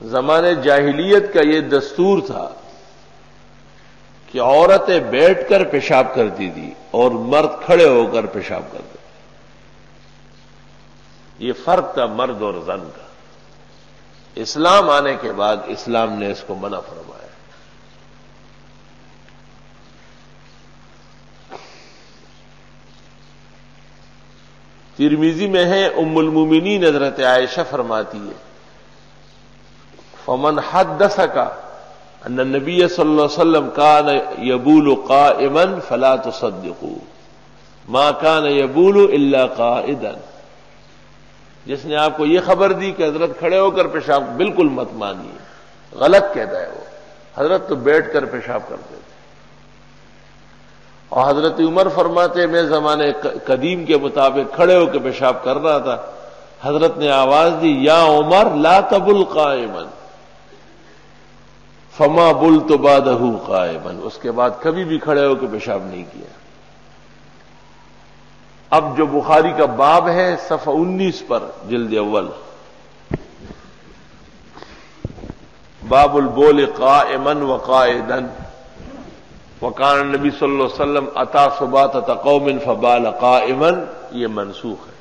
زمانے جاہلیت کا یہ دستور تھا کہ عورتیں بیٹھ کر پیشاب کرتی تھی اور مرد کھڑے ہو کر پیشاب کرتے تھے. یہ فرق تھا مرد اور زن کا. اسلام آنے کے بعد اسلام نے اس کو منع فرمایا. ترمذی میں ہے ام المومنین حضرت عائشہ فرماتی ہے فمن حدثک ان النبی صلی اللہ علیہ وسلم کان یبول قائما فلا تصدقوا ما کان یبول الا قائدا. جس نے آپ کو یہ خبر دی کہ حضرت کھڑے ہو کر پیشاب، بالکل مت مانیے، غلط کہتا ہے وہ. حضرت تو بیٹھ کر پیشاب کرتے تھے. اور حضرت عمر فرماتے میں زمانے قدیم کے مطابق کھڑے ہو کے پیشاب کر رہا تھا. حضرت نے آواز دی یا عمر لا تبل قائما فما بلت بعدہ قائما. اس کے بعد کبھی بھی کھڑے ہو کے پیشاب نہیں کیا. اب جو بخاری کا باب ہے صفحہ 19 پر جلد اول، باب البول قائما وقائدا وکان النبی صلی اللہ علیہ وسلم اتی سباتۃ قوم فبال قائما، یہ منسوخ ہے.